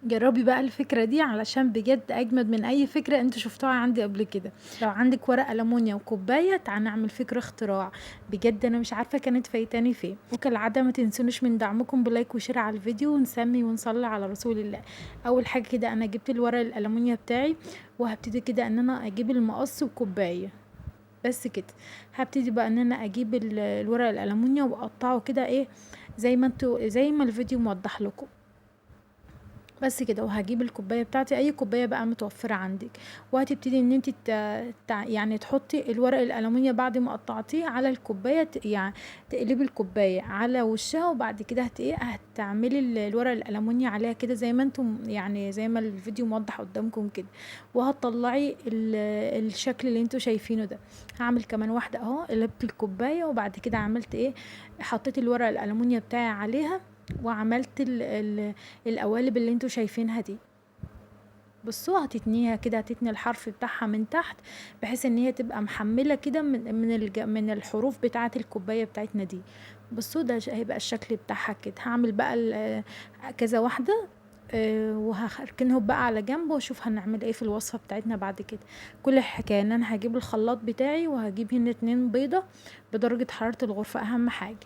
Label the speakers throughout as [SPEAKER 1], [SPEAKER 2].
[SPEAKER 1] جربي بقى الفكرة دي علشان بجد اجمد من اي فكرة انتوا شفتوها عندي قبل كده. لو عندك ورق ألمونيا وكوباية تعالى نعمل فكرة اختراع. بجد انا مش عارفة كانت فايتاني فين. وكالعادة ما تنسونش من دعمكم بلايك وشير على الفيديو ونسمي ونصلي على رسول الله. اول حاجة كده انا جبت الورق الألمونيا بتاعي، وهبتدي كده ان انا اجيب المقص وكوباية بس كده. هبتدي بقى ان انا اجيب الورق الألمونيا واقطعه كده ايه، زي ما الفيديو موضح لكم بس كده. وهجيب الكوبايه بتاعتي، اي كوبايه بقى متوفره عندك، وهتبتدي ان انت يعني تحطي الورق الالومنيا بعد ما قطعتيه على الكوبايه، يعني تقلبي الكوبايه على وشها، وبعد كده هتعملي الورق الالومنيا عليها كده زي ما انتم، يعني زي ما الفيديو موضح قدامكم كده. وهتطلعي الشكل اللي انتوا شايفينه ده. هعمل كمان واحده اهو، قلبت الكوبايه وبعد كده عملت ايه، حطيت الورق الالومنيا بتاعي عليها، وعملت القوالب اللي انتوا شايفينها دي. بصوا هتتنيها كده، هتتني الحرف بتاعها من تحت بحيث ان هي تبقى محمله كده من الحروف بتاعه الكوبايه بتاعتنا دي. بصوا ده هيبقى الشكل بتاعها كده. هعمل بقى كذا واحده، وهركنهم بقى على جنب واشوف هنعمل ايه في الوصفه بتاعتنا بعد كده. كل الحكايه ان انا هجيب الخلاط بتاعي، وهجيب هنا 2 بيضه بدرجه حراره الغرفه اهم حاجه.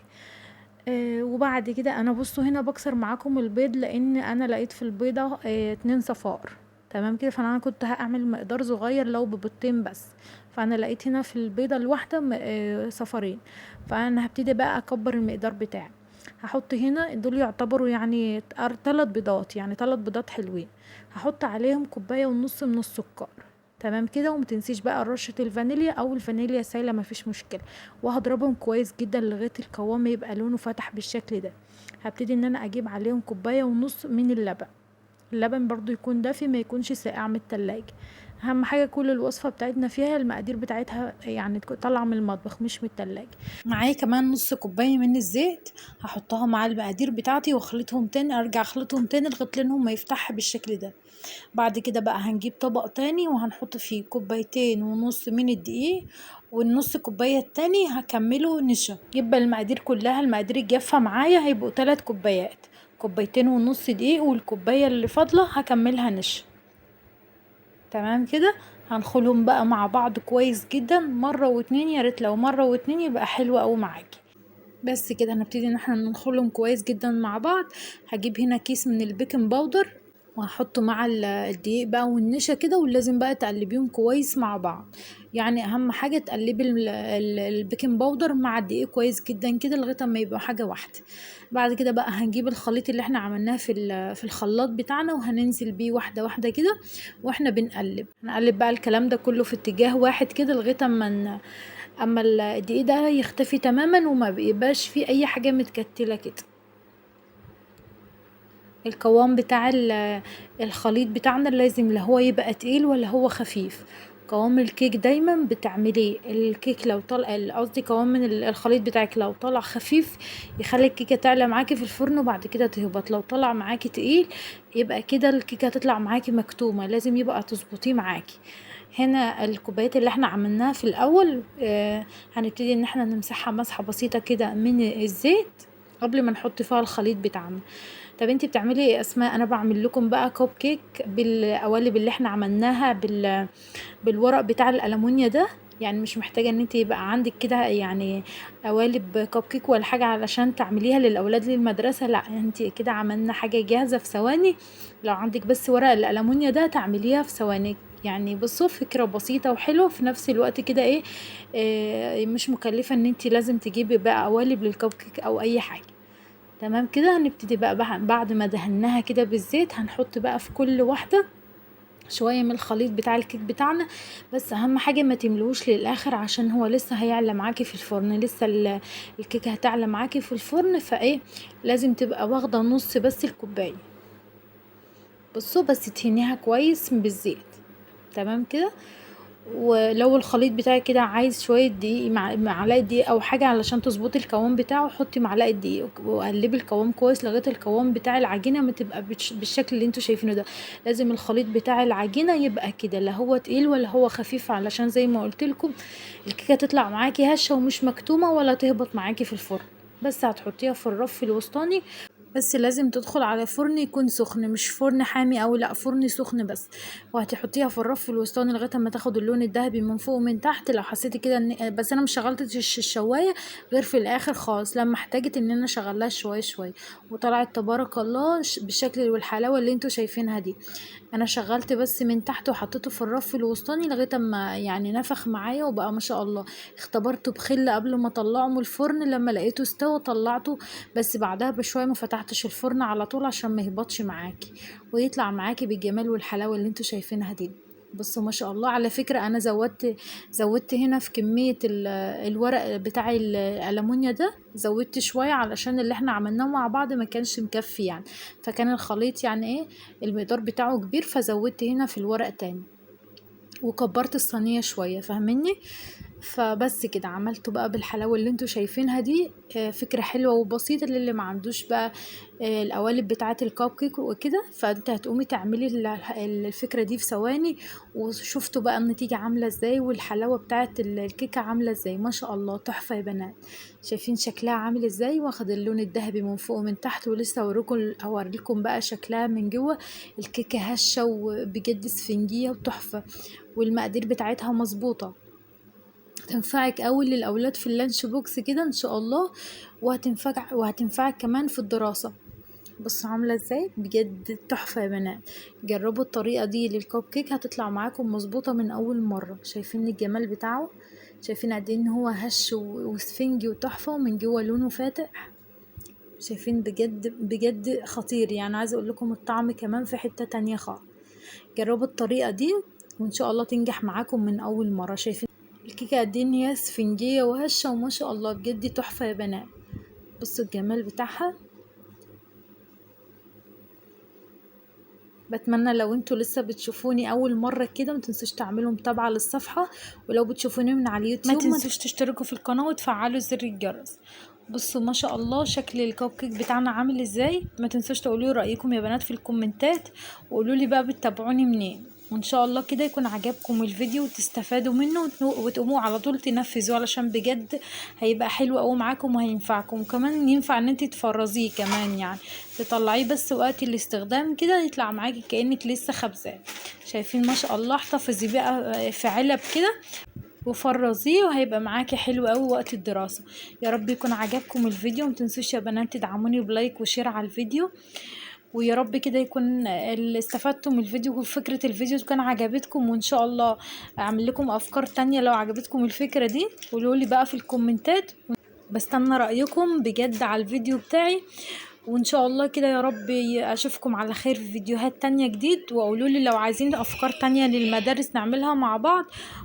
[SPEAKER 1] وبعد كده انا بصوا هنا بكسر معاكم البيض، لان انا لقيت في البيضة 2 صفار. تمام كده، فانا كنت هعمل مقدار صغير لو ببيضتين بس، فانا لقيت هنا في البيضة الواحدة صفارين. فانا هبتدي بقى اكبر المقدار بتاعي. هحط هنا دول يعتبروا يعني 3 بيضات، يعني 3 بيضات حلوين. هحط عليهم كوباية ونص من السكر. تمام كده، ومتنسيش بقى رشة الفانيليا او الفانيليا سايلة مفيش مشكلة. وهضربهم كويس جدا لغايه القوام يبقى لونه فتح بالشكل ده. هبتدي ان انا اجيب عليهم كوبايه ونص من اللبن. اللبن برضو يكون دافي، ما يكونش ساقع من التلاجة. اهم حاجه كل الوصفه بتاعتنا فيها المقادير بتاعتها يعني تكون طالعه من المطبخ مش من التلاجة. معايا كمان نص كوبايه من الزيت، هحطها مع المقادير بتاعتي واخلطهم تاني، ارجع اخلطهم تاني لغايه لونهم ما يفتح بالشكل ده. بعد كده بقى هنجيب طبق تاني وهنحط فيه كوبايتين ونص من الدقيق، والنص كوباية التاني هكمله نشا. يبقى المقادير كلها، المقادير الجافة معايا هيبقوا 3 كوبايات، كوبايتين ونص دقيق، والكوباية اللي فاضلة هكملها نشا. تمام كده. هنخلهم بقى مع بعض كويس جدا مرة واتنين، يا ريت لو مرة واتنين يبقى حلو اوي معاكي. بس كده هنبتدي ان احنا نخلهم كويس جدا مع بعض. هجيب هنا كيس من البيكنج باودر، وهحطه مع الدقيق بقى والنشا كده، ولازم بقى تقلبيهم كويس مع بعض. يعني اهم حاجه تقلبي البيكنج باودر مع الدقيق كويس جدا كده لغايه ما يبقوا حاجه واحده. بعد كده بقى هنجيب الخليط اللي احنا عملناه في الخلاط بتاعنا، وهننزل بيه واحده واحده كده واحنا بنقلب. هنقلب بقى الكلام ده كله في اتجاه واحد كده لغايه اما الدقيق ده يختفي تماما وما بيبقاش فيه اي حاجه متكتله كده. القوام بتاع الخليط بتاعنا لازم لا هو يبقى تقيل ولا هو خفيف. قوام الكيك دايما بتعمليه الكيك لو طلع، قصدي قوام من الخليط بتاعك لو طلع خفيف يخلي الكيكه تعلى معاكي في الفرن وبعد كده تهبط. لو طلع معاكي تقيل يبقى كده الكيكه هتطلع معاكي مكتومه، لازم يبقى تظبطيه معاكي. هنا الكوبايات اللي احنا عملناها في الاول هنبتدي ان احنا نمسحها مسحه بسيطه كده من الزيت قبل ما نحط فيها الخليط بتاعنا. طب انتي بتعملي ايه يا اسماء؟ انا بعمل لكم بقى كوب كيك بالقوالب اللي احنا عملناها بالورق بتاع الالومنيا ده. يعني مش محتاجه ان انت يبقى عندك كده يعني قوالب كوب كيك ولا حاجه علشان تعمليها للاولاد للمدرسه، لا انت كده عملنا حاجه جاهزه في ثواني. لو عندك بس ورق الالومنيا ده تعمليها في ثواني. يعني بصوا فكره بسيطه وحلوه في نفس الوقت كده ايه، مش مكلفه ان انت لازم تجيبي بقى قوالب للكوب كيك او اي حاجه. تمام كده. هنبتدي بقى بعد ما دهناها كده بالزيت هنحط بقى في كل واحدة شوية من الخليط بتاع الكيك بتاعنا. بس اهم حاجة ما تملوش للاخر عشان هو لسه هيعلى معاكي في الفرن، لسه الكيكة هتعلى معاكي في الفرن، فايه لازم تبقى واخدة نص بس الكوباية. بصوا بس تهنيها كويس بالزيت. تمام كده. ولو الخليط بتاعك كده عايز شويه دقيق، معلقه دقيق او حاجه علشان تظبطي القوام بتاعه، حطي معلقه دقيق وقلبي القوام كويس لغايه القوام بتاع العجينه ما تبقى بالشكل اللي انتوا شايفينه ده. لازم الخليط بتاع العجينه يبقى كده، لا هو تقيل ولا هو خفيف، علشان زي ما قلت لكم الكيكه تطلع معاكي هشه ومش مكتومه ولا تهبط معاكي في الفرن. بس هتحطيها في الرف الوسطاني بس لازم تدخل على فرن يكون سخن، مش فرن حامي او لا، فرن سخن بس. وهتحطيها في الرف الوسطاني لغايه اما تاخد اللون الذهبي من فوق ومن تحت. لو حسيتي كده ان بس انا مش شغلتش الشوايه غير في الاخر خالص، لما احتاجت ان انا اشغلها شويه شويه، وطلعت تبارك الله بالشكل والحلاوه اللي انتوا شايفينها دي. انا شغلت بس من تحت وحطيته في الرف الوسطاني لغايه اما يعني نفخ معايا وبقى ما شاء الله. اختبرته بخل قبل ما اطلعه من الفرن، لما لقيته استوى طلعته، بس بعدها بشويه ما فتحتش الفرن على طول عشان ما يهبطش معاكي، ويطلع معاكي بالجمال والحلاوه اللي انتوا شايفينها دي. بصوا ما شاء الله. على فكرة انا زودت هنا في كمية الورق بتاع الألمونيا ده، زودت شوية علشان اللي احنا عملناه مع بعض ما كانش مكفي يعني، فكان الخليط يعني ايه المقدار بتاعه كبير، فزودت هنا في الورق تاني وكبرت الصينية شوية، فاهميني؟ فبس كده عملته بقى بالحلاوة اللي انتوا شايفينها دي. فكرة حلوة وبسيطة للي ما عندوش بقى القوالب بتاعة الكب كيك وكده، فانت هتقومي تعملي الفكرة دي في ثواني. وشفتوا بقى النتيجة عاملة ازاي، والحلاوة بتاعة الكيكة عاملة ازاي، ما شاء الله تحفة يا بنات. شايفين شكلها عامل ازاي، واخد اللون الذهبي من فوق ومن تحت، ولسه اوريكم بقى شكلها من جوه. الكيكة هشة وبجد اسفنجية وتحفة، والمقادير بتاعتها مظبوطة. هتنفعك قوي للاولاد في اللانش بوكس كده ان شاء الله، وهتنفعك كمان في الدراسة. بصوا عاملة ازاي، بجد تحفة يا بنات. جربوا الطريقة دي للكب كيك هتطلع معاكم مظبوطة من اول مرة. شايفين الجمال بتاعه، شايفين قد ايه ان هو هش وسفنجي وتحفة، ومن جوه لونه فاتح. شايفين بجد بجد خطير يعني. عايزة اقول لكم الطعم كمان في حتة تانية خالص. جربوا الطريقة دي وان شاء الله تنجح معاكم من اول مرة. شايفين الكيكة قد ايه ان هي اسفنجية وهشة، وما شاء الله بجد تحفة يا بنات. بصوا الجمال بتاعها. بتمنى لو انتوا لسه بتشوفوني اول مرة كده ما تنسوش تعملوا متابعة للصفحة، ولو بتشوفوني من على اليوتيوب ما تنسوش تشتركوا في القناة وتفعلوا زر الجرس. بصوا ما شاء الله شكل الكب كيك بتاعنا عامل ازاي. ما تنسوش تقولوا رأيكم يا بنات في الكومنتات، وقولوا لي بقى بتتابعوني منين. وان شاء الله كده يكون عجبكم الفيديو وتستفادوا منه وتقوموا على طول تنفذوه، علشان بجد هيبقى حلو قوي معاكم وهينفعكم، وكمان ينفع ان انت تفرزيه كمان يعني، تطلعيه بس وقت الاستخدام كده يطلع معاكي كأنك لسه خبزاه. شايفين ما شاء الله. احتفظي بقى في علب كده وفرزيه، وهيبقى معاكي حلو قوي وقت الدراسة. يا رب يكون عجبكم الفيديو. متنسوش يا بنات تدعموني بلايك وشير على الفيديو، ويا رب كده يكون اللي استفدتوا من الفيديو وفكرة الفيديو كان عجبتكم. وان شاء الله اعمل لكم افكار تانية لو عجبتكم الفكرة دي. قولولي بقى في الكومنتات، بستنى رأيكم بجد على الفيديو بتاعي. وان شاء الله كده يا رب اشوفكم على خير في فيديوهات تانية جديد. وقولولي لو عايزين افكار تانية للمدارس نعملها مع بعض،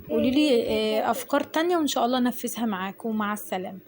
[SPEAKER 1] قولولي افكار تانية وان شاء الله انفذها معاكم. مع السلامة.